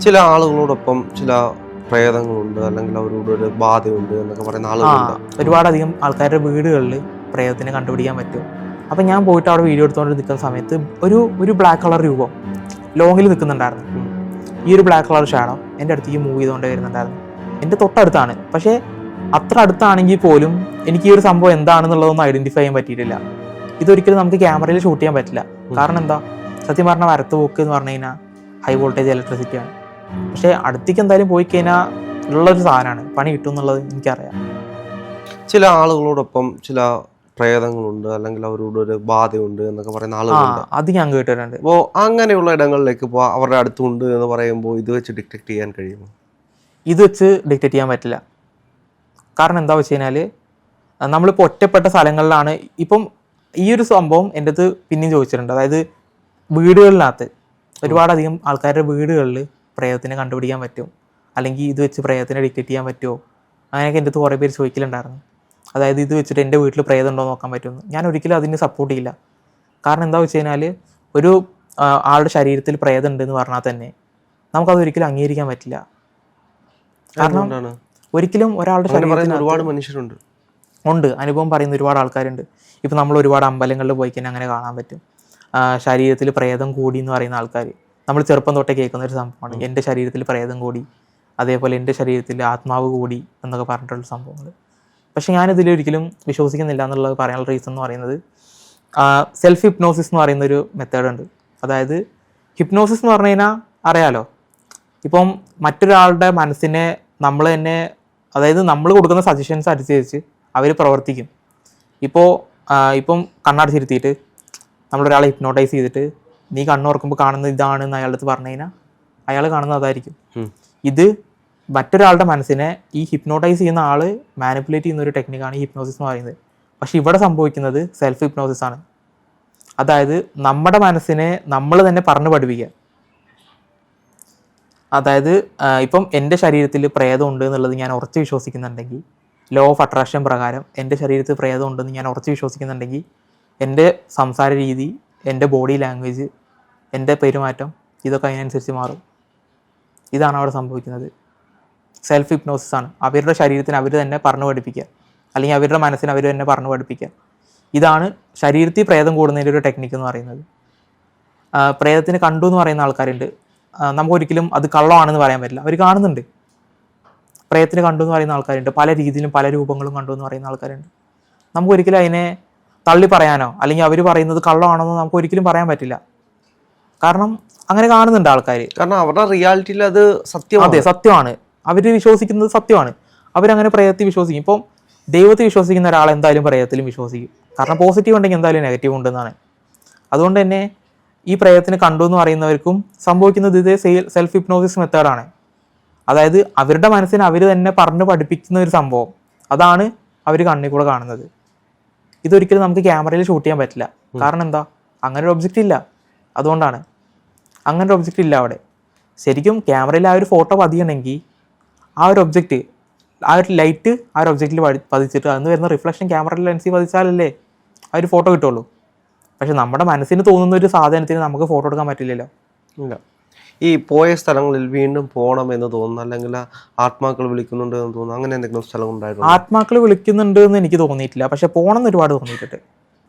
ചില ആളുകളോടൊപ്പം ചില പ്രേതങ്ങളുണ്ട്, അല്ലെങ്കിൽ അവരോട് ഒരു ബാധയുണ്ട് എന്നൊക്കെ പറയുന്ന ആളുകളുണ്ട്. ഒരുപാടധികം ആൾക്കാരുടെ വീടുകളിൽ പ്രേതത്തിനെ കണ്ടുപിടിക്കാൻ പറ്റും. അപ്പം ഞാൻ പോയിട്ട് അവിടെ വീഡിയോ എടുത്തുകൊണ്ട് നിൽക്കുന്ന സമയത്ത് ഒരു ബ്ലാക്ക് കളർ രൂപം ലോങ്ങിൽ നിൽക്കുന്നുണ്ടായിരുന്നു. ഈ ഒരു ബ്ലാക്ക് കളർ ഷാഡോ എൻ്റെ അടുത്തേക്ക് മൂവ് ചെയ്തുകൊണ്ട് വരുന്നുണ്ടായിരുന്നു. എൻ്റെ തൊട്ടടുത്താണ്, പക്ഷേ അത്ര അടുത്താണെങ്കിൽ പോലും എനിക്ക് ഈ ഒരു സംഭവം എന്താണെന്നുള്ളതൊന്നും ഐഡന്റിഫൈ ചെയ്യാൻ പറ്റിയിട്ടില്ല. ഇതൊരിക്കലും നമുക്ക് ക്യാമറയിൽ ഷൂട്ട് ചെയ്യാൻ പറ്റില്ല. കാരണം എന്താ, സത്യം പറഞ്ഞാൽ വരത്ത് പോക്ക് എന്ന് പറഞ്ഞു കഴിഞ്ഞാൽ ഹൈ വോൾട്ടേജ് ഇലക്ട്രിസിറ്റിയാണ്. പക്ഷേ അടുത്തേക്ക് എന്തായാലും പോയി കഴിഞ്ഞാൽ ഉള്ളൊരു സാധനമാണ്, പണി കിട്ടും എന്നുള്ളത് എനിക്കറിയാം. ചില ആളുകളോടൊപ്പം ചില പ്രേതങ്ങളുണ്ട്, അല്ലെങ്കിൽ അവരോട് ഒരു ബാധയുണ്ട് എന്നൊക്കെ പറയുന്ന ആളുകളുണ്ട്. അത് ഞാൻ കേട്ടിട്ടുണ്ട്. അപ്പോൾ അങ്ങനെയുള്ള ഇടങ്ങളിലേക്ക് ഇപ്പോൾ അവരുടെ അടുത്തുണ്ട് എന്ന് പറയുമ്പോൾ ഇത് വെച്ച് ഡിറ്റക്ട് ചെയ്യാൻ കഴിയുമോ? ഇത് വെച്ച് ഡിറ്റക്ട് ചെയ്യാൻ പറ്റില്ല. കാരണം എന്താ വെച്ച് കഴിഞ്ഞാൽ നമ്മളിപ്പോൾ ഒറ്റപ്പെട്ട സ്ഥലങ്ങളിലാണ്. ഇപ്പം ഈ ഒരു സംഭവം എൻ്റെ അടുത്ത് പിന്നെയും ചോദിച്ചിട്ടുണ്ട്. അതായത് വീടുകളിനകത്ത് ഒരുപാടധികം ആൾക്കാരുടെ വീടുകളിൽ പ്രേതത്തിനെ കണ്ടുപിടിക്കാൻ പറ്റും, അല്ലെങ്കിൽ ഇത് വെച്ച് പ്രേതത്തിനെ ഡിറ്റക്ട് ചെയ്യാൻ പറ്റുമോ, അങ്ങനെയൊക്കെ എൻ്റെ അടുത്ത് കുറേ പേര് ചോദിക്കലുണ്ടായിരുന്നു. അതായത് ഇത് വെച്ചിട്ട് എൻ്റെ വീട്ടിൽ പ്രേതം ഉണ്ടോ നോക്കാൻ പറ്റുമെന്ന്. ഞാൻ ഒരിക്കലും അതിന് സപ്പോർട്ട് ചെയ്യില്ല. കാരണം എന്താ വെച്ച് കഴിഞ്ഞാൽ ഒരു ആളുടെ ശരീരത്തിൽ പ്രേതം ഉണ്ടെന്ന് പറഞ്ഞാൽ തന്നെ നമുക്കത് ഒരിക്കലും അംഗീകരിക്കാൻ പറ്റില്ല. കാരണം ഒരിക്കലും ഒരാളുടെ ശരീരത്തിൽ ഒരുപാട് മനുഷ്യരുണ്ട്, അനുഭവം പറയുന്ന ഒരുപാട് ആൾക്കാരുണ്ട്. ഇപ്പം നമ്മൾ ഒരുപാട് അമ്പലങ്ങളിൽ പോയി കഴിഞ്ഞാൽ അങ്ങനെ കാണാൻ പറ്റും. ശരീരത്തിൽ പ്രേതം കൂടി എന്ന് പറയുന്ന ആൾക്കാർ നമ്മൾ ചെറുപ്പം തൊട്ടേ കേൾക്കുന്ന ഒരു സംഭവമാണ്. എൻ്റെ ശരീരത്തിൽ പ്രേതം കൂടി, അതേപോലെ എൻ്റെ ശരീരത്തിൽ ആത്മാവ് കൂടി എന്നൊക്കെ പറഞ്ഞിട്ടുള്ള സംഭവങ്ങൾ. പക്ഷെ ഞാനിതിലൊരിക്കലും വിശ്വസിക്കുന്നില്ല എന്നുള്ളത് പറയാനുള്ള റീസൺ എന്ന് പറയുന്നത്, സെൽഫ് ഹിപ്നോസിസ് എന്ന് പറയുന്നൊരു മെത്തേഡ് ഉണ്ട്. അതായത് ഹിപ്നോസിസ് എന്ന് പറഞ്ഞു കഴിഞ്ഞാൽ അറിയാലോ, ഇപ്പം മറ്റൊരാളുടെ മനസ്സിനെ നമ്മൾ തന്നെ, അതായത് നമ്മൾ കൊടുക്കുന്ന സജഷൻസ് അനുസരിച്ച് അവർ പ്രവർത്തിക്കും. ഇപ്പം കണ്ണടച്ചിരുത്തിയിട്ട് നമ്മളൊരാളെ ഹിപ്നോട്ടൈസ് ചെയ്തിട്ട് നീ കണ്ണുറക്കുമ്പോൾ കാണുന്നത് ഇതാണെന്ന് അയാളുടെ അടുത്ത് പറഞ്ഞു കഴിഞ്ഞാൽ അയാൾ കാണുന്നത് അതായിരിക്കും. ഇത് മറ്റൊരാളുടെ മനസ്സിനെ ഈ ഹിപ്നോട്ടൈസ് ചെയ്യുന്ന ആൾ മാനിപ്പുലേറ്റ് ചെയ്യുന്ന ഒരു ടെക്നിക്കാണ് ഈ ഹിപ്നോസിസ് എന്ന് പറയുന്നത്. പക്ഷെ ഇവിടെ സംഭവിക്കുന്നത് സെൽഫ് ഹിപ്നോസിസ് ആണ്. അതായത് നമ്മുടെ മനസ്സിനെ നമ്മൾ തന്നെ പറഞ്ഞു പഠിപ്പിക്കുക. അതായത് ഇപ്പം എൻ്റെ ശരീരത്തിൽ പ്രേതം ഉണ്ട് എന്നുള്ളത് ഞാൻ ഉറച്ച് വിശ്വസിക്കുന്നുണ്ടെങ്കിൽ, ലോ ഓഫ് അട്രാക്ഷൻ പ്രകാരം എൻ്റെ ശരീരത്തിൽ പ്രേതം ഉണ്ടെന്ന് ഞാൻ ഉറച്ച് വിശ്വസിക്കുന്നുണ്ടെങ്കിൽ, എൻ്റെ സംസാര രീതി, എൻ്റെ ബോഡി ലാംഗ്വേജ്, എൻ്റെ പെരുമാറ്റം ഇതൊക്കെ അതിനനുസരിച്ച് മാറും. ഇതാണ് അവിടെ സംഭവിക്കുന്നത്. സെൽഫ് ഹിപ്നോസിസ് ആണ്. അവരുടെ ശരീരത്തിന് അവർ തന്നെ പറഞ്ഞു പഠിപ്പിക്കുക, അല്ലെങ്കിൽ അവരുടെ മനസ്സിന് അവർ തന്നെ പറഞ്ഞു പഠിപ്പിക്കുക. ഇതാണ് ശരീരത്തിൽ പ്രേതം കൂടുന്നതിൻ്റെ ഒരു ടെക്നിക്ക് എന്ന് പറയുന്നത്. പ്രേതത്തിന് കണ്ടു എന്ന് പറയുന്ന ആൾക്കാരുണ്ട്. നമുക്കൊരിക്കലും അത് കള്ളമാണെന്ന് പറയാൻ പറ്റില്ല. അവർ കാണുന്നുണ്ട്. പ്രേതത്തിന് കണ്ടു എന്ന് പറയുന്ന ആൾക്കാരുണ്ട്. പല രീതിയിലും പല രൂപങ്ങളും കണ്ടു എന്ന് പറയുന്ന ആൾക്കാരുണ്ട്. നമുക്കൊരിക്കലും അതിനെ തള്ളി പറയാനോ അല്ലെങ്കിൽ അവർ പറയുന്നത് കള്ളമാണെന്നോ നമുക്ക് ഒരിക്കലും പറയാൻ പറ്റില്ല. കാരണം അങ്ങനെ കാണുന്നുണ്ട് ആൾക്കാർ. കാരണം അവരുടെ റിയാലിറ്റിയിൽ അത് സത്യമാണ്. അതെ, സത്യമാണ്. അവർ വിശ്വസിക്കുന്നത് സത്യമാണ്. അവരങ്ങനെ പ്രേതത്തിൽ വിശ്വസിക്കും. ഇപ്പം ദൈവത്തിൽ വിശ്വസിക്കുന്ന ഒരാൾ എന്തായാലും പ്രേതത്തിലും വിശ്വസിക്കും. കാരണം പോസിറ്റീവ് ഉണ്ടെങ്കിൽ എന്തായാലും നെഗറ്റീവ് ഉണ്ടെന്നാണ്. അതുകൊണ്ട് തന്നെ ഈ പ്രേതത്തിന് കണ്ടു എന്ന് പറയുന്നവർക്കും സംഭവിക്കുന്നത് ഇതേ സെൽഫ് ഹിപ്നോസിസ് മെത്തേഡാണ്. അതായത് അവരുടെ മനസ്സിന് അവർ തന്നെ പറഞ്ഞു പഠിപ്പിക്കുന്ന ഒരു സംഭവം, അതാണ് അവർ കണ്ണിൽ കൂടെ കാണുന്നത്. ഇതൊരിക്കലും നമുക്ക് ക്യാമറയിൽ ഷൂട്ട് ചെയ്യാൻ പറ്റില്ല. കാരണം എന്താ, അങ്ങനെ ഒരു ഒബ്ജക്റ്റ് ഇല്ല. അതുകൊണ്ടാണ് അങ്ങനെ ഒരു ഒബ്ജക്റ്റ് ഇല്ല അവിടെ. ശരിക്കും ക്യാമറയിൽ ആ ഒരു ഫോട്ടോ പതിയണമെങ്കിൽ ആ ഒരു ഒബ്ജക്റ്റ്, ആ ഒരു ലൈറ്റ് ആ ഒരു ഒബ്ജക്റ്റിൽ പതിച്ചിട്ട് അതിന് വരുന്ന റിഫ്ലക്ഷൻ ക്യാമറയിൽ ലെൻസിൽ പതിച്ചാലല്ലേ ആ ഒരു ഫോട്ടോ കിട്ടുള്ളൂ. പക്ഷെ നമ്മുടെ മനസ്സിന് തോന്നുന്ന ഒരു സാധനത്തിന് നമുക്ക് ഫോട്ടോ എടുക്കാൻ പറ്റില്ലല്ലോ. ഇല്ല. ഈ പോയ സ്ഥലങ്ങളിൽ വീണ്ടും പോകണം എന്ന് തോന്നുന്നു, അല്ലെങ്കിൽ ആത്മാക്കൾ വിളിക്കുന്നുണ്ട് എന്ന് തോന്നുന്നു, അങ്ങനെ എന്തെങ്കിലും സ്ഥലം ഉണ്ടായിരുന്നു? ആത്മാക്കൾ വിളിക്കുന്നുണ്ട് എന്ന് എനിക്ക് തോന്നിയിട്ടില്ല. പക്ഷെ പോകണം എന്ന് ഒരുപാട് തോന്നിയിട്ടുണ്ട്.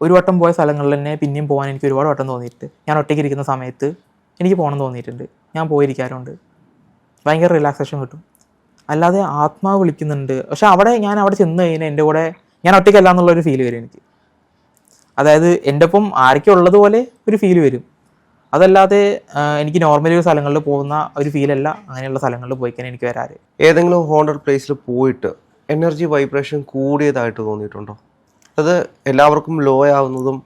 ഒരു വട്ടം പോയ സ്ഥലങ്ങളിൽ തന്നെ പിന്നെയും പോകാൻ എനിക്ക് ഒരുപാട് വട്ടം തോന്നിയിട്ടുണ്ട്. ഞാൻ ഒറ്റയ്ക്ക് ഇരിക്കുന്ന സമയത്ത് എനിക്ക് പോകണം തോന്നിയിട്ടുണ്ട്. ഞാൻ പോയിരിക്കാറുണ്ട്. ഭയങ്കര റിലാക്സേഷൻ കിട്ടും. അല്ലാതെ ആത്മാവ് വിളിക്കുന്നുണ്ട്, പക്ഷെ ഞാൻ അവിടെ ചെന്ന് കഴിഞ്ഞാൽ എൻ്റെ കൂടെ ഞാൻ ഒറ്റയ്ക്കല്ല എന്നുള്ളൊരു ഫീൽ വരും എനിക്ക്. അതായത് എൻ്റെ ഒപ്പം ആരൊക്കെ ഉള്ളതുപോലെ ഒരു ഫീൽ വരും. അതല്ലാതെ എനിക്ക് നോർമലി ഒരു സ്ഥലങ്ങളിൽ പോകുന്ന ഒരു ഫീലല്ല അങ്ങനെയുള്ള സ്ഥലങ്ങളിൽ പോയി കഴിഞ്ഞാൽ എനിക്ക് വരാറ്. ഏതെങ്കിലും ഹോണ്ടഡ് പ്ലേസിൽ പോയിട്ട് എനർജി വൈബ്രേഷൻ കൂടിയതായിട്ട് തോന്നിയിട്ടുണ്ടോ? അത് എല്ലാവർക്കും ലോ ആവുന്നതും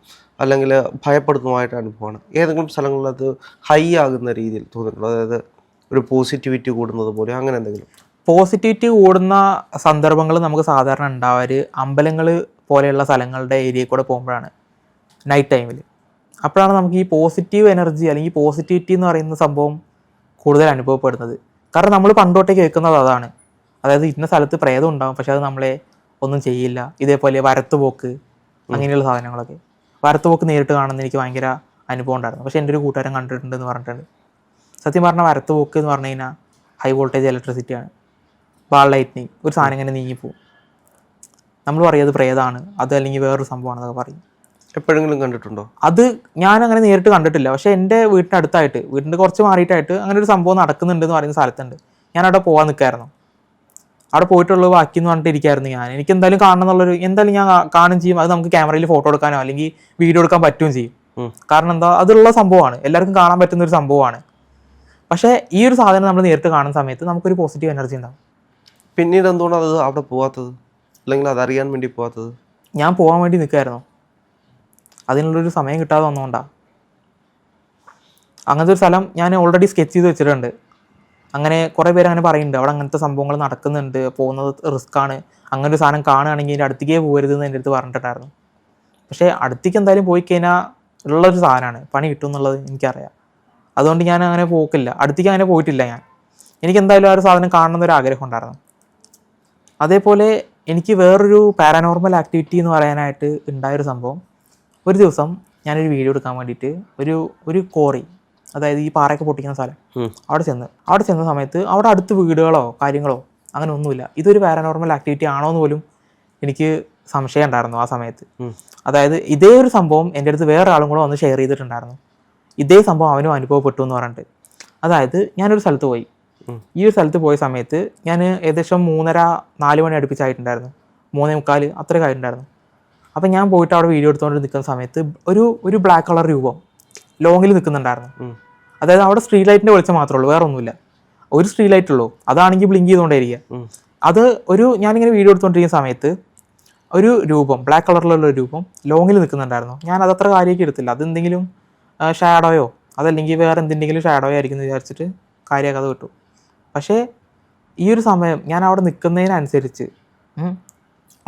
അല്ലെങ്കിൽ ഭയപ്പെടുന്നതുമായിട്ട് അനുഭവമാണ്. ഏതെങ്കിലും സ്ഥലങ്ങളിൽ അത് ഹൈ ആകുന്ന രീതിയിൽ തോന്നിയിട്ടുണ്ടോ? അതായത് ഒരു പോസിറ്റിവിറ്റി കൂടുന്നത് പോലെ അങ്ങനെ എന്തെങ്കിലും? പോസിറ്റിവിറ്റി കൂടുന്ന സന്ദർഭങ്ങൾ നമുക്ക് സാധാരണ ഉണ്ടാവാറ് അമ്പലങ്ങൾ പോലെയുള്ള സ്ഥലങ്ങളുടെ ഏരിയയിൽ കൂടെ പോകുമ്പോഴാണ്, നൈറ്റ് ടൈമിൽ. അപ്പോഴാണ് നമുക്ക് ഈ പോസിറ്റീവ് എനർജി അല്ലെങ്കിൽ പോസിറ്റിവിറ്റി എന്ന് പറയുന്ന സംഭവം കൂടുതൽ അനുഭവപ്പെടുന്നത്. കാരണം നമ്മൾ പണ്ടോട്ടേ കേൾക്കുന്നത് അതാണ്. അതായത് ഇന്ന സ്ഥലത്ത് പ്രേതം ഉണ്ടാകും, പക്ഷെ അത് നമ്മളെ ഒന്നും ചെയ്യില്ല. ഇതേപോലെ വരത്തുപോക്ക്, അങ്ങനെയുള്ള സാധനങ്ങളൊക്കെ. വരത്തുപോക്ക് നേരിട്ട് കാണുന്ന എനിക്ക് ഭയങ്കര അനുഭവം ഉണ്ടായിരുന്നു. പക്ഷെ എൻ്റെ ഒരു കൂട്ടുകാരൻ കണ്ടിട്ടുണ്ടെന്ന് പറഞ്ഞിട്ടുണ്ട്. സത്യം പറഞ്ഞാൽ വരത്ത് പോക്ക് എന്ന് പറഞ്ഞു കഴിഞ്ഞാൽ ഹൈ വോൾട്ടേജ് ഇലക്ട്രിസിറ്റിയാണ്. ബാൾ ലൈറ്റ്നിങ്, ഒരു സാധനം ഇങ്ങനെ നീങ്ങിപ്പോവും. നമ്മൾ പറയും അത് പ്രേതമാണ്, അത് അല്ലെങ്കിൽ വേറൊരു സംഭവമാണെന്നൊക്കെ പറയും. എപ്പോഴെങ്കിലും കണ്ടിട്ടുണ്ടോ? അത് ഞാൻ അങ്ങനെ നേരിട്ട് കണ്ടിട്ടില്ല. പക്ഷേ എൻ്റെ വീടിനടുത്തായിട്ട്, വീടിൻ്റെ കുറച്ച് മാറിയിട്ടായിട്ട് അങ്ങനെ ഒരു സംഭവം നടക്കുന്നുണ്ടെന്ന് പറയുന്ന സ്ഥലത്തുണ്ട്. ഞാൻ അവിടെ പോകാൻ നിൽക്കായിരുന്നു. അവിടെ പോയിട്ടുള്ളത് ബാക്കി എന്ന് പറഞ്ഞിട്ട് ഇരിക്കായിരുന്നു ഞാൻ. എനിക്ക് എന്തായാലും കാണണം എന്നുള്ളൊരു, എന്തായാലും ഞാൻ കാണും ചെയ്യും. അത് നമുക്ക് ക്യാമറയിൽ ഫോട്ടോ എടുക്കാനോ അല്ലെങ്കിൽ വീഡിയോ എടുക്കാൻ പറ്റുകയും ചെയ്യും. കാരണം എന്താ, അതുള്ള സംഭവമാണ്, എല്ലാവർക്കും കാണാൻ പറ്റുന്ന ഒരു സംഭവമാണ്. പക്ഷേ ഈ ഒരു സാധനം നമ്മൾ നേരിട്ട് കാണുന്ന സമയത്ത് നമുക്കൊരു പോസിറ്റീവ് എനർജി ഉണ്ടാവും. പിന്നീട് എന്തുകൊണ്ടാണ് അത് അവിടെ പോകാത്തത്, അല്ലെങ്കിൽ അതറിയാൻ വേണ്ടി പോകാത്തത്? ഞാൻ പോകാൻ വേണ്ടി നിൽക്കായിരുന്നു, അതിനുള്ളൊരു സമയം കിട്ടാതെ വന്നുകൊണ്ടാണ്. അങ്ങനത്തെ ഒരു സ്ഥലം ഞാൻ ഓൾറെഡി സ്കെച്ച് ചെയ്ത് വെച്ചിട്ടുണ്ട്. അങ്ങനെ കുറേ പേര് അങ്ങനെ പറയുന്നുണ്ട്, അവിടെ അങ്ങനത്തെ സംഭവങ്ങൾ നടക്കുന്നുണ്ട്, പോകുന്നത് റിസ്ക് ആണ്, അങ്ങനെ ഒരു സാധനം കാണുകയാണെങ്കിൽ എൻ്റെ അടുത്തേക്കേ പോകരുതെന്ന് എൻ്റെ അടുത്ത് പറഞ്ഞിട്ടുണ്ടായിരുന്നു. പക്ഷേ അടുത്തേക്ക് എന്തായാലും പോയി കഴിഞ്ഞാൽ ഉള്ളൊരു സാധനമാണ്, പണി കിട്ടും എന്നുള്ളത് എനിക്കറിയാം. അതുകൊണ്ട് ഞാൻ അങ്ങനെ പോക്കില്ല, അടുത്തേക്ക് അങ്ങനെ പോയിട്ടില്ല ഞാൻ. എനിക്ക് എന്തായാലും ആ ഒരു സാധനം കാണണമെന്നൊരു ആഗ്രഹം ഉണ്ടായിരുന്നു. അതേപോലെ എനിക്ക് വേറൊരു പാരാനോർമൽ ആക്ടിവിറ്റി എന്ന് പറയാനായിട്ട് ഉണ്ടായൊരു സംഭവം, ഒരു ദിവസം ഞാനൊരു വീഡിയോ എടുക്കാൻ വേണ്ടിയിട്ട് ഒരു കോറി, അതായത് ഈ പാറയൊക്കെ പൊട്ടിക്കുന്ന സ്ഥലം, അവിടെ ചെന്ന സമയത്ത് അവിടെ അടുത്ത് വീടുകളോ കാര്യങ്ങളോ അങ്ങനെ ഒന്നുമില്ല. ഇതൊരു പാരാനോർമൽ ആക്ടിവിറ്റി ആണോ എന്ന് പോലും എനിക്ക് സംശയം ഉണ്ടായിരുന്നു ആ സമയത്ത്. അതായത് ഇതേ ഒരു സംഭവം എൻ്റെ അടുത്ത് വേറെ ആളും കൂടെ വന്ന് ഷെയർ ചെയ്തിട്ടുണ്ടായിരുന്നു. ഇതേ സംഭവം അവനും അനുഭവപ്പെട്ടു എന്ന് പറഞ്ഞിട്ട്. അതായത് ഞാനൊരു സ്ഥലത്ത് പോയി, ഈ ഒരു സ്ഥലത്ത് പോയ സമയത്ത് ഞാൻ ഏകദേശം 3:30-4 മണി അടുപ്പിച്ചായിട്ടുണ്ടായിരുന്നു, 3:45 അത്രയൊക്കെ ആയിട്ടുണ്ടായിരുന്നു. അപ്പം ഞാൻ പോയിട്ട് അവിടെ വീഡിയോ എടുത്തുകൊണ്ട് നിൽക്കുന്ന സമയത്ത് ഒരു ബ്ലാക്ക് കളർ രൂപം ലോങ്ങിൽ നിൽക്കുന്നുണ്ടായിരുന്നു. അതായത് അവിടെ സ്ട്രീറ്റ് ലൈറ്റിൻ്റെ വെളിച്ചം മാത്രമേ ഉള്ളൂ, വേറെ ഒന്നുമില്ല. ഒരു സ്ട്രീറ്റ് ലൈറ്റ് ഉള്ളൂ, അതാണെങ്കിൽ ബ്ലിങ്ക് ചെയ്തുകൊണ്ടേയിരിക്കുക. അത് ഞാനിങ്ങനെ വീഡിയോ എടുത്തുകൊണ്ടിരിക്കുന്ന സമയത്ത് ഒരു രൂപം, ബ്ലാക്ക് കളറിലുള്ള ഒരു രൂപം ലോങ്ങിൽ നിൽക്കുന്നുണ്ടായിരുന്നു. ഞാൻ അതത്ര കാര്യമാക്കി എടുത്തില്ല, അതെന്തെങ്കിലും ഷാഡോയോ അതല്ലെങ്കിൽ വേറെ എന്തെങ്കിലും ഷാഡോയോ ആയിരിക്കും എന്ന് വിചാരിച്ചിട്ട് കാര്യമാക്കാതെ വിട്ടു. പക്ഷേ ഈ ഒരു സമയം ഞാൻ അവിടെ നിൽക്കുന്നതിനനുസരിച്ച്,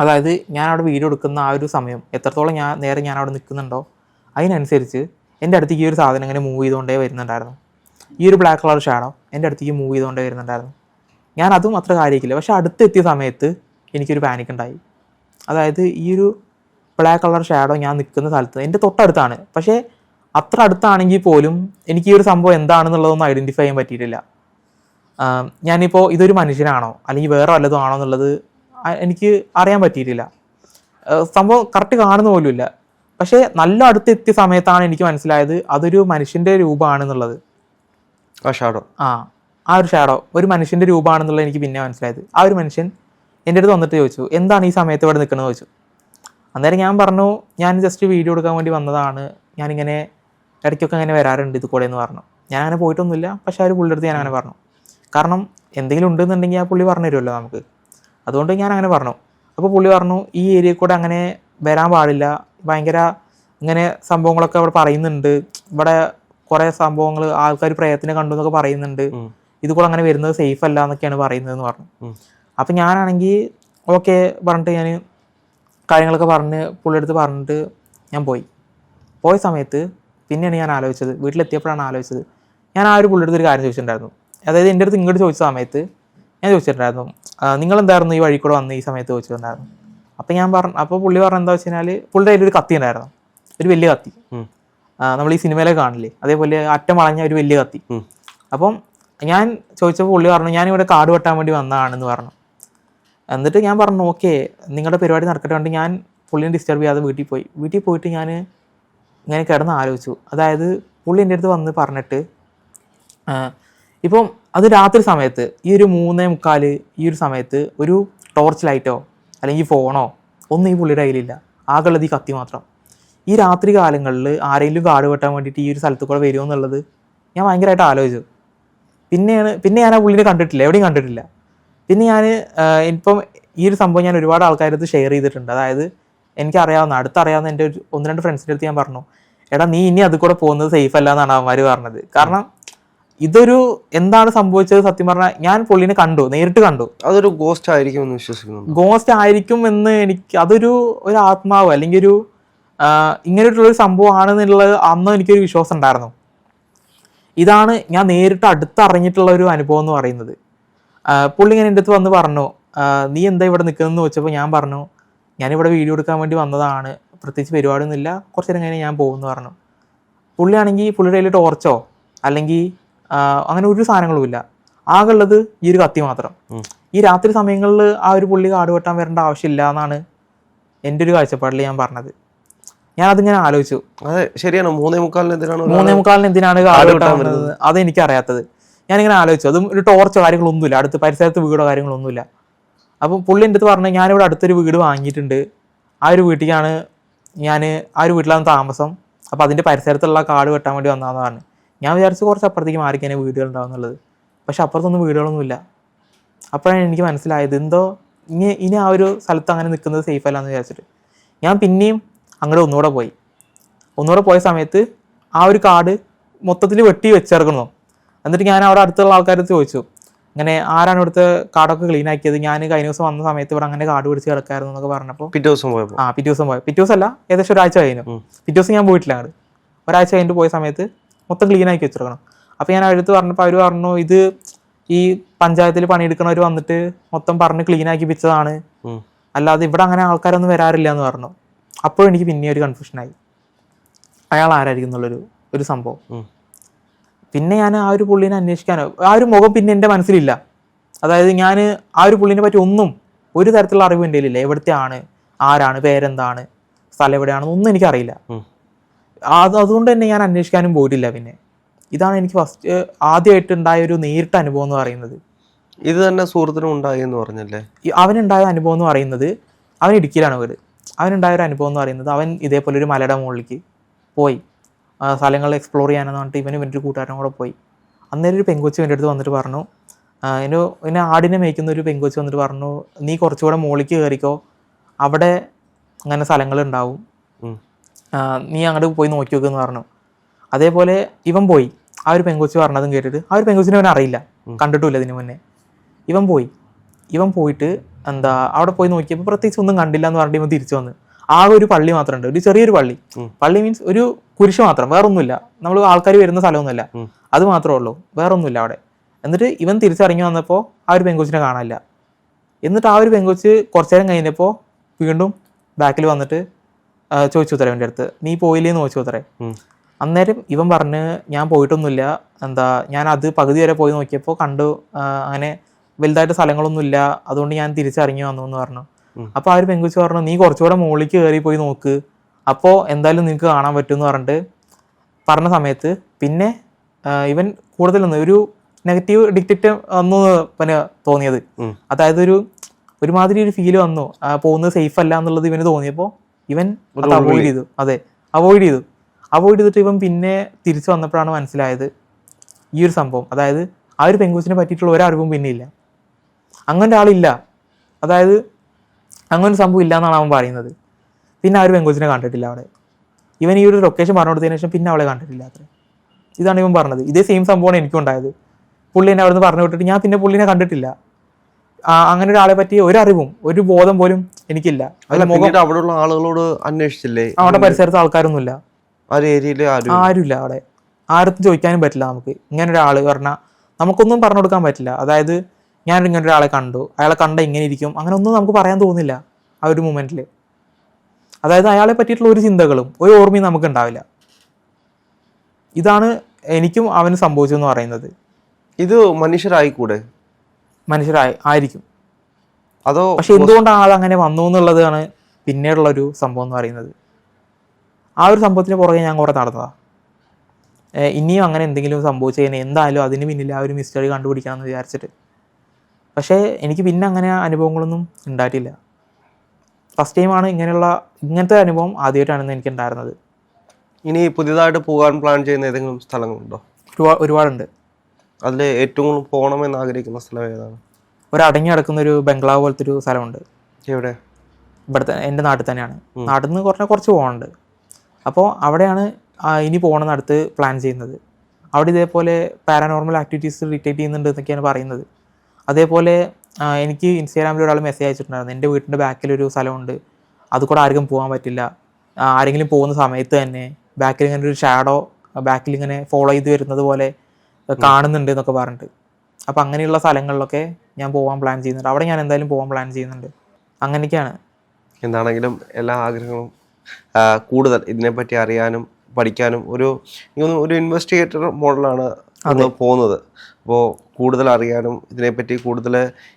അതായത് ഞാൻ അവിടെ വീഡിയോ എടുക്കുന്ന ആ ഒരു സമയം എത്രത്തോളം ഞാൻ അവിടെ നിൽക്കുന്നുണ്ടോ അതിനനുസരിച്ച് എൻ്റെ അടുത്തേക്ക് ഈ ഒരു സാധനം ഇങ്ങനെ മൂവ് ചെയ്തുകൊണ്ടേ വരുന്നുണ്ടായിരുന്നു. ഈ ഒരു ബ്ലാക്ക് കളർ ഷാഡോ എൻ്റെ അടുത്തേക്ക് മൂവ് ചെയ്തുകൊണ്ടേ വരുന്നുണ്ടായിരുന്നു. ഞാൻ അതും അത്ര കാര്യമാക്കില്ല. പക്ഷേ അടുത്തെത്തിയ സമയത്ത് എനിക്കൊരു പാനിക് ഉണ്ടായി. അതായത് ഈ ഒരു ബ്ലാക്ക് കളർ ഷാഡോ ഞാൻ നിൽക്കുന്ന സ്ഥലത്ത് എൻ്റെ തൊട്ടടുത്താണ്, പക്ഷേ അത്ര അടുത്താണെങ്കിൽ പോലും എനിക്ക് ഈ ഒരു സംഭവം എന്താണെന്നുള്ളതൊന്നും ഐഡൻറ്റിഫൈ ചെയ്യാൻ പറ്റിയിട്ടില്ല. ഞാനിപ്പോൾ ഇതൊരു മനുഷ്യനാണോ അല്ലെങ്കിൽ വേറെ വല്ലതും ആണോ എന്നുള്ളത് എനിക്ക് അറിയാൻ പറ്റിയിട്ടില്ല. സംഭവം കറക്റ്റ് കാണുന്ന പോലും ഇല്ല. പക്ഷേ നല്ല അടുത്തെത്തിയ സമയത്താണ് എനിക്ക് മനസ്സിലായത് അതൊരു മനുഷ്യൻ്റെ രൂപമാണെന്നുള്ളത്. ആ ഒരു ഷാഡോ ഒരു മനുഷ്യൻ്റെ രൂപമാണെന്നുള്ളത് എനിക്ക് പിന്നെ മനസ്സിലായത്. ആ ഒരു മനുഷ്യൻ എൻ്റെ അടുത്ത് വന്നിട്ട് ചോദിച്ചു, എന്താണ് ഈ സമയത്ത് ഇവിടെ നിൽക്കുന്നത് ചോദിച്ചു. അന്നേരം ഞാൻ പറഞ്ഞു, ഞാൻ ജസ്റ്റ് വീഡിയോ എടുക്കാൻ വേണ്ടി വന്നതാണ്, ഞാനിങ്ങനെ ഇടയ്ക്കൊക്കെ അങ്ങനെ വരാറുണ്ട് ഇത് കൂടെ എന്ന് പറഞ്ഞു. ഞാൻ അങ്ങനെ പോയിട്ടൊന്നുമില്ല, പക്ഷേ ആ ഒരു പുള്ളിയുടെ അടുത്ത് ഞാൻ അങ്ങനെ പറഞ്ഞു. കാരണം എന്തെങ്കിലും ഉണ്ടെന്നുണ്ടെങ്കിൽ ആ പുള്ളി പറഞ്ഞു തരുമല്ലോ നമുക്ക്, അതുകൊണ്ട് ഞാൻ അങ്ങനെ പറഞ്ഞു. അപ്പോൾ പുള്ളി പറഞ്ഞു, ഈ ഏരിയയിൽ കൂടെ അങ്ങനെ വരാൻ പാടില്ല, ഭയങ്കര ഇങ്ങനെ സംഭവങ്ങളൊക്കെ അവിടെ പറയുന്നുണ്ട്, ഇവിടെ കുറേ സംഭവങ്ങൾ ആൾക്കാർ പ്രേതത്തിനെ കണ്ടു എന്നൊക്കെ പറയുന്നുണ്ട്, ഇത് കൂടെ അങ്ങനെ വരുന്നത് സേഫ് അല്ല എന്നൊക്കെയാണ് പറയുന്നതെന്ന് പറഞ്ഞു. അപ്പം ഞാനാണെങ്കിൽ ഓക്കെ പറഞ്ഞിട്ട് ഞാൻ കാര്യങ്ങളൊക്കെ പറഞ്ഞ് പുള്ളിയെടുത്ത് പറഞ്ഞിട്ട് ഞാൻ പോയ സമയത്ത് പിന്നെയാണ് ഞാൻ ആലോചിച്ചത്, വീട്ടിലെത്തിയപ്പോഴാണ് ആലോചിച്ചത്. ഞാൻ ആ ഒരു പുള്ളിയെടുത്ത് ഒരു കാര്യം ചോദിച്ചിട്ടുണ്ടായിരുന്നു. അതായത് എൻ്റെ അടുത്ത് ഇങ്ങോട്ട് ചോദിച്ച സമയത്ത് ഞാൻ ചോദിച്ചിട്ടുണ്ടായിരുന്നു, നിങ്ങളെന്തായിരുന്നു ഈ വഴി കൂടെ വന്ന് ഈ സമയത്ത് ചോദിച്ചിട്ടുണ്ടായിരുന്നു. അപ്പോൾ പുള്ളി പറഞ്ഞ എന്താ വെച്ച് കഴിഞ്ഞാൽ, പുള്ളിയുടെ കയ്യിൽ ഒരു കത്തി ഉണ്ടായിരുന്നു, ഒരു വലിയ കത്തി, നമ്മൾ ഈ സിനിമയിലൊക്കെ കാണില്ലേ അതേപോലെ അറ്റം വളഞ്ഞ ഒരു വലിയ കത്തി. അപ്പം ഞാൻ ചോദിച്ചപ്പോൾ പുള്ളി പറഞ്ഞു, ഞാനിവിടെ കാട് വെട്ടാൻ വേണ്ടി വന്നതാണെന്ന് പറഞ്ഞു. എന്നിട്ട് ഞാൻ പറഞ്ഞു, ഓക്കെ നിങ്ങളുടെ പരിപാടി നടക്കട്ടെ കൊണ്ട് ഞാൻ പുള്ളിനെ ഡിസ്റ്റർബ് ചെയ്യാതെ വീട്ടിൽ പോയിട്ട് ഞാൻ ഇങ്ങനെ കിടന്ന് ആലോചിച്ചു. അതായത് പുള്ളി എൻ്റെ അടുത്ത് വന്ന് പറഞ്ഞിട്ട്, ഇപ്പം അത് രാത്രി സമയത്ത് ഈ ഒരു 3:45 ഈ ഒരു സമയത്ത് ഒരു ടോർച്ച് ലൈറ്റോ അല്ലെങ്കിൽ ഫോണോ ഒന്നും ഈ പുള്ളിയുടെ കയ്യിലില്ല, ആകെയുള്ളത് ഈ കത്തി മാത്രം. ഈ രാത്രി കാലങ്ങളിൽ ആരെങ്കിലും കാട് വെട്ടാൻ വേണ്ടിയിട്ട് ഈ ഒരു സ്ഥലത്ത് കൂടെ വരുമോ എന്നുള്ളത് ഞാൻ ഭയങ്കരമായിട്ട് ആലോചിച്ചു. പിന്നെ ഞാൻ ആ പുള്ളിനെ കണ്ടിട്ടില്ല, എവിടെയും കണ്ടിട്ടില്ല. പിന്നെ ഞാൻ ഇപ്പം ഈ ഒരു സംഭവം ഞാൻ ഒരുപാട് ആൾക്കാരുടെ അടുത്ത് ഷെയർ ചെയ്തിട്ടുണ്ട്. അതായത് അടുത്തറിയാവുന്ന എൻ്റെ 1-2 ഫ്രണ്ട്സിൻ്റെ അടുത്ത് ഞാൻ പറഞ്ഞു, എടാ നീ ഇനി അത് കൂടെ പോകുന്നത് സേഫ് അല്ല എന്നാണ് അവന്മാർ പറഞ്ഞത്. കാരണം ഇതൊരു എന്താണ് സംഭവിച്ചത്, സത്യം പറഞ്ഞാൽ ഞാൻ പുള്ളിനെ നേരിട്ട് കണ്ടു. അതൊരു ഗോസ്റ്റ് ആയിരിക്കും എന്ന് വിശ്വസിക്കുന്നു. ഗോസ്റ്റ് ആയിരിക്കും എന്ന് എനിക്ക്, അതൊരു ആത്മാവ് അല്ലെങ്കിൽ ഒരു ഇങ്ങനെയുള്ളൊരു സംഭവമാണെന്നുള്ളത് അന്ന് എനിക്കൊരു വിശ്വാസം ഉണ്ടായിരുന്നു. ഇതാണ് ഞാൻ നേരിട്ട് അടുത്തറിഞ്ഞിട്ടുള്ള ഒരു അനുഭവം എന്ന് പറയുന്നത്. പുള്ളി ഇങ്ങനെ എൻ്റെ അടുത്ത് വന്ന് പറഞ്ഞു, നീ എന്താ ഇവിടെ നിൽക്കുന്നതെന്ന് ചോദിച്ചപ്പോൾ ഞാൻ പറഞ്ഞു, ഞാനിവിടെ വീഡിയോ എടുക്കാൻ വേണ്ടി വന്നതാണ്, പ്രത്യേകിച്ച് പരിപാടിയൊന്നുമില്ല, കുറച്ച് നേരം കഴിഞ്ഞ് ഞാൻ പോകുമെന്ന് പറഞ്ഞു. പുള്ളിയാണെങ്കിൽ പുള്ളിയുടെ കയ്യിൽ ടോർച്ചോ അല്ലെങ്കിൽ അങ്ങനെ ഒരു സാധനങ്ങളും ഇല്ല. ആകെ ഉള്ളത് ഈ ഒരു കത്തി മാത്രം. ഈ രാത്രി സമയങ്ങളിൽ ആ ഒരു പുള്ളി കാട് വെട്ടാൻ വരേണ്ട ആവശ്യമില്ല എന്നാണ് എൻ്റെ ഒരു കാഴ്ചപ്പാടിൽ ഞാൻ പറഞ്ഞത്. ഞാൻ അതിങ്ങനെ ആലോചിച്ചു. അതെ ശരിയാണ്. 3:45 എന്തിനാണ് കാട് വെട്ടാൻ വന്നത് അതെനിക്കറിയാത്തത്. ഞാനിങ്ങനെ ആലോചിച്ചു. അതും ഒരു ടോർച്ചോ കാര്യങ്ങളൊന്നുമില്ല, അടുത്ത് പരിസരത്ത് വീടോ കാര്യങ്ങളൊന്നുമില്ല. അപ്പം പുള്ളി എൻ്റെ അടുത്ത് പറഞ്ഞു, ഞാനിവിടെ അടുത്തൊരു വീട് വാങ്ങിയിട്ടുണ്ട്, ആ ഒരു വീട്ടിലാണ് ആ ഒരു വീട്ടിലാണ് താമസം, അപ്പോൾ അതിൻ്റെ പരിസരത്തുള്ള കാട് വെട്ടാൻ വേണ്ടി വന്നതെന്ന് പറഞ്ഞു. ഞാൻ വിചാരിച്ചു കുറച്ച് അപ്പുറത്തേക്ക് മാറിക്കഴിഞ്ഞാൽ വീടുകളുണ്ടാവും എന്നുള്ളത്. പക്ഷെ അപ്പുറത്തൊന്നും വീടുകളൊന്നുമില്ല. അപ്പോഴാണ് എനിക്ക് മനസ്സിലായത് എന്തോ ഇനി ആ ഒരു സ്ഥലത്ത് അങ്ങനെ നിൽക്കുന്നത് സേഫ് അല്ല എന്ന് വിചാരിച്ചിട്ട് ഞാൻ പിന്നെയും അങ്ങോട്ട് ഒന്നുകൂടെ പോയ സമയത്ത് ആ ഒരു കാട് മൊത്തത്തിൽ വെട്ടി വെച്ചിറങ്ങുന്നു. എന്നിട്ട് ഞാൻ അവിടെ അടുത്തുള്ള ആൾക്കാരടുത്ത് ചോദിച്ചു, ഇങ്ങനെ ആരാണ് ഇവിടുത്തെ കാടൊക്കെ ക്ലീൻ ആക്കിയത്, ഞാൻ കഴിഞ്ഞ ദിവസം വന്ന സമയത്ത് ഇവിടെ അങ്ങനെ കാട് പിടിച്ച് കിടക്കായിരുന്നു എന്നൊക്കെ പറഞ്ഞപ്പോൾ പിറ്റേ ദിവസം പോയി. പിറ്റേ ദിവസമല്ല, ഏകദേശം ഒരാഴ്ച കഴിഞ്ഞു. പിറ്റേ ദിവസം ഞാൻ പോയിട്ടില്ല. അങ്ങോട്ട് ഒരാഴ്ച കഴിഞ്ഞിട്ട് പോയ സമയത്ത് മൊത്തം ക്ലീൻ ആക്കി വെച്ചിരിക്കണം. അപ്പോൾ ഞാൻ അടുത്ത് പറഞ്ഞപ്പോൾ അവർ പറഞ്ഞു, ഇത് ഈ പഞ്ചായത്തിൽ പണിയെടുക്കുന്നവർ വന്നിട്ട് മൊത്തം പറഞ്ഞ് ക്ലീൻ ആക്കി വെച്ചതാണ്, അല്ലാതെ ഇവിടെ അങ്ങനെ ആൾക്കാരൊന്നും വരാറില്ല എന്ന് പറഞ്ഞു. അപ്പോഴും എനിക്ക് പിന്നെ ഒരു കൺഫ്യൂഷനായി, അയാൾ ആരായിരിക്കും എന്നുള്ളൊരു സംഭവം. പിന്നെ ഞാൻ ആ ഒരു പുള്ളീനെ അന്വേഷിക്കാനോ, ആ ഒരു മുഖം പിന്നെ എൻ്റെ മനസ്സിലില്ല. അതായത് ഞാൻ ആ ഒരു പുള്ളീനെ പറ്റി ഒരു തരത്തിലുള്ള അറിവ് എൻ്റെ കയ്യിലില്ല. എവിടുത്തെ ആണ്, ആരാണ്, പേരെന്താണ്, സ്ഥലം എവിടെയാണെന്നൊന്നും എനിക്കറിയില്ല. അതുകൊണ്ട് തന്നെ ഞാൻ അന്വേഷിക്കാനും പോയിട്ടില്ല. പിന്നെ ഇതാണ് എനിക്ക് ആദ്യമായിട്ട് ഉണ്ടായ ഒരു നേരിട്ട അനുഭവം എന്ന് പറയുന്നത്. ഇത് തന്നെ സുഹൃത്തിനും ഉണ്ടായി എന്ന് പറഞ്ഞല്ലേ? അവനുണ്ടായ അനുഭവം എന്ന് പറയുന്നത്, അവൻ ഇടുക്കിയിലാണ് വീട്. അവനുണ്ടായ ഒരു അനുഭവം എന്ന് പറയുന്നത്, അവൻ ഇതേപോലെ ഒരു മലയുടെ മുകളിലേക്ക് പോയി സ്ഥലങ്ങൾ എക്സ്പ്ലോർ ചെയ്യാനെന്ന് പറഞ്ഞിട്ട് ഇവൻ്റെ ഒരു കൂട്ടുകാരനും കൂടെ പോയി. അന്നേരം ഒരു പെങ്കൊച്ച് എൻ്റെ അടുത്ത് വന്നിട്ട് പറഞ്ഞു, എന്നെ ആടിനെ മേയ്ക്കുന്ന ഒരു പെങ്കൊച്ച് വന്നിട്ട് പറഞ്ഞു, നീ കുറച്ചുകൂടെ മുകളിലേക്ക് കയറിക്കോ, അവിടെ അങ്ങനെ സ്ഥലങ്ങളുണ്ടാവും, നീ അങ്ങോട്ട് പോയി നോക്കി നോക്കുമെന്ന് പറഞ്ഞു. അതേപോലെ ഇവൻ പോയി. ആ ഒരു പെങ്കൊച്ച് പറഞ്ഞതും കേട്ടിട്ട്, ആ ഒരു പെങ്കൊച്ചിനെ അവൻ അറിയില്ല, കണ്ടിട്ടുമില്ല ഇതിന് മുന്നേ. ഇവൻ പോയിട്ട് അവിടെ പോയി നോക്കിയപ്പോൾ പ്രത്യേകിച്ച് ഒന്നും കണ്ടില്ല എന്ന് പറഞ്ഞിട്ട് ഇവൻ തിരിച്ചു വന്ന്. ആകെ ഒരു പള്ളി മാത്രമുണ്ട്, ഒരു ചെറിയൊരു പള്ളി മീൻസ് ഒരു കുരിശ് മാത്രം, വേറൊന്നുമില്ല. നമ്മൾ ആൾക്കാർ വരുന്ന സ്ഥലമൊന്നുമില്ല, അത് മാത്രമേ ഉള്ളൂ, വേറൊന്നുമില്ല അവിടെ. എന്നിട്ട് ഇവൻ തിരിച്ചറിഞ്ഞു വന്നപ്പോൾ ആ ഒരു പെങ്കൊച്ചിനെ കാണാനില്ല. എന്നിട്ട് ആ ഒരു പെങ്കൊച്ച് കുറച്ചു നേരം കഴിഞ്ഞപ്പോൾ വീണ്ടും ബാക്കിൽ വന്നിട്ട് ചോദിച്ചു ഉത്തരേ എൻ്റെ അടുത്ത്, നീ പോയില്ലേന്ന് ചോദിച്ചു ഉത്തരേ. അന്നേരം ഇവൻ പറഞ്ഞ്, ഞാൻ പോയിട്ടൊന്നുമില്ല, ഞാൻ അത് പകുതി വരെ പോയി നോക്കിയപ്പോൾ കണ്ടു, അങ്ങനെ വലുതായിട്ട് സ്ഥലങ്ങളൊന്നുമില്ല, അതുകൊണ്ട് ഞാൻ തിരിച്ചറിഞ്ഞു വന്നു എന്ന് പറഞ്ഞു. അപ്പോൾ ആ ഒരു പെങ്കുച്ച് പറഞ്ഞു, നീ കുറച്ചുകൂടെ മുകളിലേക്ക് കയറി പോയി നോക്ക്, അപ്പോൾ എന്തായാലും നിനക്ക് കാണാൻ പറ്റും എന്ന് പറഞ്ഞിട്ട് പറഞ്ഞ സമയത്ത് പിന്നെ ഇവൻ കൂടുതലൊന്നും ഒരു നെഗറ്റീവ് ഡിറ്റക്റ്റ് വന്നു പിന്നെ തോന്നിയത്. അതായത് ഒരുമാതിരി ഒരു ഫീല് വന്നു, പോകുന്നത് സേഫ് അല്ല എന്നുള്ളത് ഇവന് തോന്നിയപ്പോൾ ഇവൻ അവോയ്ഡ് ചെയ്തു. അവോയ്ഡ് ചെയ്തിട്ട് ഇവൻ പിന്നെ തിരിച്ചു വന്നപ്പോഴാണ് മനസ്സിലായത് ഈ ഒരു സംഭവം. അതായത് ആ ഒരു പെങ്കുച്ചിനെ പറ്റിയിട്ടുള്ള ഒരറിവും പിന്നെ ഇല്ല, അങ്ങനെ ഒരാളില്ല, അതായത് അങ്ങനെ ഒരു സംഭവം ഇല്ല എന്നാണ് അവൻ പറയുന്നത്. പിന്നെ ആ ഒരു പെങ്കുച്ചിനെ കണ്ടിട്ടില്ല അവിടെ. ഇവൻ ഈ ഒരു ലൊക്കേഷൻ പറഞ്ഞു കൊടുത്തതിന് ശേഷം പിന്നെ അവളെ കണ്ടിട്ടില്ല അത്ര. ഇതാണ് ഇവൻ പറഞ്ഞത്. ഇതേ സെയിം സംഭവമാണ് എനിക്കും ഉണ്ടായത്. പുള്ളി എന്നെ അവിടെ നിന്ന് പറഞ്ഞു വിട്ടിട്ട് ഞാൻ പിന്നെ പുള്ളിനെ കണ്ടിട്ടില്ല. അങ്ങനെ ഒരാളെ പറ്റി ഒരറിവും ഒരു ബോധം പോലും എനിക്കില്ല. അവിടെയുള്ള ആളുകളോട് അന്വേഷിച്ചില്ലേ? അവിടെ പരിസരത്ത് ആൾക്കാരൊന്നുമില്ല, ആരുമില്ല അവിടെ. ആർക്കും ചോദിക്കാനും പറ്റില്ല നമുക്ക്. ഇങ്ങനെ ഒരാൾ പറഞ്ഞാൽ നമുക്കൊന്നും പറഞ്ഞു കൊടുക്കാൻ പറ്റില്ല. അതായത് ഞാൻ ഇങ്ങനെ ഒരാളെ കണ്ടു, അയാളെ കണ്ട ഇങ്ങനെ ഇരിക്കും, അങ്ങനെ ഒന്നും നമുക്ക് പറയാൻ തോന്നില്ല ആ ഒരു മൊമെന്റിൽ. അതായത് അയാളെ പറ്റിയിട്ടുള്ള ഒരു ചിന്തകളും ഒരു ഓർമ്മയും നമുക്ക് ഉണ്ടാവില്ല. ഇതാണ് എനിക്കും അവന് സംഭവിച്ചതെന്ന് പറയുന്നത്. ഇത് മനുഷ്യരായിക്കൂടെ? ആയിരിക്കും അതോ? പക്ഷെ എന്തുകൊണ്ടാണ് അതങ്ങനെ വന്നു എന്നുള്ളതാണ് പിന്നീടുള്ളൊരു സംഭവം എന്ന് പറയുന്നത്. ആ ഒരു സംഭവത്തിന് പുറകെ ഞാൻ കുറെ നടന്നതാണ്. ഇനിയും അങ്ങനെ എന്തെങ്കിലും സംഭവിച്ചു കഴിഞ്ഞാൽ എന്തായാലും അതിന് പിന്നിൽ ആ ഒരു മിസ്റ്ററി കണ്ടുപിടിക്കണം എന്ന് വിചാരിച്ചിട്ട്. പക്ഷേ എനിക്ക് പിന്നെ അങ്ങനെ അനുഭവങ്ങളൊന്നും ഉണ്ടായിട്ടില്ല. ഫസ്റ്റ് ടൈമാണ് ഇങ്ങനത്തെ അനുഭവം ആദ്യമായിട്ടാണെന്ന് എനിക്ക് ഉണ്ടായിരുന്നത്. ഇനി പുതിയതായിട്ട് പോകാൻ പ്ലാൻ ചെയ്യുന്ന ഏതെങ്കിലും സ്ഥലങ്ങളുണ്ടോ? ഒരുപാടുണ്ട്. അതിൽ ഏറ്റവും കൂടുതൽ പോകണമെന്ന് ആഗ്രഹിക്കുന്ന സ്ഥലം ഏതാണ്? ഒരു അടങ്ങി കിടക്കുന്ന ഒരു ബംഗ്ലാവ് പോലത്തെ ഒരു സ്ഥലമുണ്ട്. എവിടെ? ഇവിടുത്തെ എൻ്റെ നാട്ടിൽ തന്നെയാണ്. നാട്ടിൽ നിന്ന് കുറച്ച് പോകാനുണ്ട്. അപ്പോൾ അവിടെയാണ് ഇനി പോകണമെന്ന് അടുത്ത് പ്ലാൻ ചെയ്യുന്നത്. അവിടെ ഇതേപോലെ പാരാനോർമൽ ആക്ടിവിറ്റീസ് ഡിറ്റക്ട് ചെയ്യുന്നുണ്ട് എന്നൊക്കെയാണ് പറയുന്നത്. അതേപോലെ എനിക്ക് ഇൻസ്റ്റാഗ്രാമിൽ ഒരാൾ മെസ്സേജ് അയച്ചിട്ടുണ്ടായിരുന്നു, എൻ്റെ വീട്ടിൻ്റെ ബാക്കിലൊരു സ്ഥലമുണ്ട്, അത് കൂടെ ആർക്കും പോകാൻ പറ്റില്ല, ആരെങ്കിലും പോകുന്ന സമയത്ത് തന്നെ ബാക്കിൽ ഇങ്ങനെ ഒരു ഷാഡോ ബാക്കിൽ ഇങ്ങനെ ഫോളോ ചെയ്ത് വരുന്നത് പോലെ കാണുന്നുണ്ട് എന്നൊക്കെ പറഞ്ഞിട്ട്. അപ്പം അങ്ങനെയുള്ള സ്ഥലങ്ങളിലൊക്കെ ഞാൻ പോകാൻ പ്ലാൻ ചെയ്യുന്നുണ്ട്. അവിടെ ഞാൻ എന്തായാലും പോകാൻ പ്ലാൻ ചെയ്യുന്നുണ്ട്. അങ്ങനെയൊക്കെയാണ്. എന്താണെങ്കിലും എല്ലാ ആഗ്രഹങ്ങളും കൂടുതൽ ഇതിനെപ്പറ്റി അറിയാനും പഠിക്കാനും ഒരു ഇൻവെസ്റ്റിഗേറ്റർ മോഡലാണ് ഒന്ന് പോകുന്നത്. അപ്പോൾ കൂടുതൽ അറിയാനും ഇതിനെപ്പറ്റി കൂടുതൽ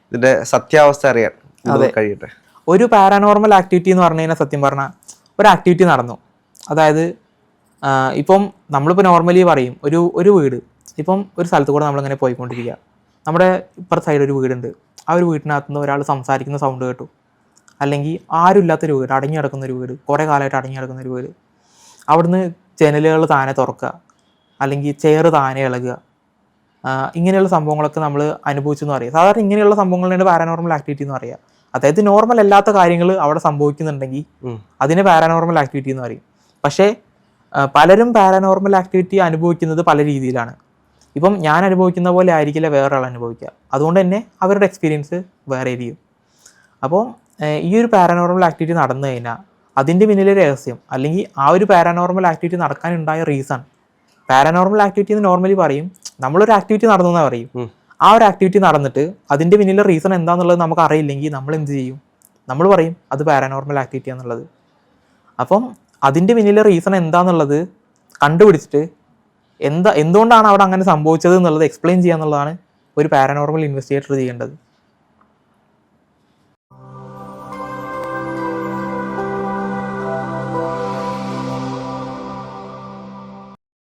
ഇതിന്റെ സത്യാവസ്ഥ അറിയാൻ കഴിയട്ടെ. ഒരു പാരാനോർമൽ ആക്ടിവിറ്റി എന്ന് പറഞ്ഞു കഴിഞ്ഞാൽ സത്യം പറഞ്ഞാൽ ഒരു ആക്ടിവിറ്റി നടന്നു. അതായത് ഇപ്പം നമ്മളിപ്പോൾ നോർമലി പറയും ഒരു വീട്, ഇപ്പം ഒരു സ്ഥലത്ത് കൂടെ നമ്മളിങ്ങനെ പോയിക്കൊണ്ടിരിക്കുക, നമ്മുടെ ഇപ്പുറത്തെ സൈഡ് ഒരു വീടുണ്ട്, ആ ഒരു വീട്ടിനകത്ത് നിന്ന് ഒരാൾ സംസാരിക്കുന്ന സൗണ്ട് കേട്ടു, അല്ലെങ്കിൽ ആരും ഇല്ലാത്തൊരു വീട്, അടങ്ങി കിടക്കുന്നൊരു വീട്, കുറേ കാലമായിട്ട് അടങ്ങി കിടക്കുന്നൊരു വീട്, അവിടുന്ന് ജനലുകൾ താനെ തുറക്കുക, അല്ലെങ്കിൽ ചെയർ താനെ ഇളകുക, ഇങ്ങനെയുള്ള സംഭവങ്ങളൊക്കെ നമ്മൾ അനുഭവിച്ചെന്ന് പറയുക. സാധാരണ ഇങ്ങനെയുള്ള സംഭവങ്ങളാണ് പാരാനോർമൽ ആക്ടിവിറ്റി എന്ന് പറയുക. അതായത് നോർമൽ അല്ലാത്ത കാര്യങ്ങൾ അവിടെ സംഭവിക്കുന്നുണ്ടെങ്കിൽ അതിനെ പാരാനോർമൽ ആക്ടിവിറ്റി എന്ന് പറയും. പക്ഷേ പലരും പാരാനോർമൽ ആക്ടിവിറ്റി അനുഭവിക്കുന്നത് പല രീതിയിലാണ്. ഇപ്പം ഞാൻ അനുഭവിക്കുന്ന പോലെ ആയിരിക്കില്ല വേറൊരാൾ അനുഭവിക്കുക. അതുകൊണ്ട് തന്നെ അവരുടെ എക്സ്പീരിയൻസ് വേറെ ആയിരിക്കും. അപ്പോൾ ഈ ഒരു പാരാനോർമൽ ആക്ടിവിറ്റി നടന്നു കഴിഞ്ഞാൽ അതിൻ്റെ പിന്നിലെ രഹസ്യം, അല്ലെങ്കിൽ ആ ഒരു പാരാനോർമൽ ആക്ടിവിറ്റി നടക്കാനുണ്ടായ റീസൺ, പാരാനോർമൽ ആക്ടിവിറ്റി എന്ന് നോർമലി പറയും, നമ്മളൊരു ആക്ടിവിറ്റി നടന്നു എന്നാ പറയും. ആ ഒരു ആക്ടിവിറ്റി നടന്നിട്ട് അതിൻ്റെ പിന്നിലെ റീസൺ എന്താണെന്നുള്ളത് നമുക്ക് അറിയില്ലെങ്കിൽ നമ്മൾ എന്ത് ചെയ്യും? നമ്മൾ പറയും അത് പാരാനോർമൽ ആക്ടിവിറ്റി എന്നുള്ളത്. അപ്പം അതിൻ്റെ പിന്നിലെ റീസൺ എന്താണെന്നുള്ളത് കണ്ടുപിടിച്ചിട്ട് എന്തുകൊണ്ടാണ് അവിടെ അങ്ങനെ സംഭവിച്ചത് എന്നുള്ളത് എക്സ്പ്ലെയിൻ ചെയ്യുക എന്നുള്ളതാണ് ഒരു പാരാനോർമൽ ഇൻവെസ്റ്റിഗേറ്റർ ചെയ്യേണ്ടത്.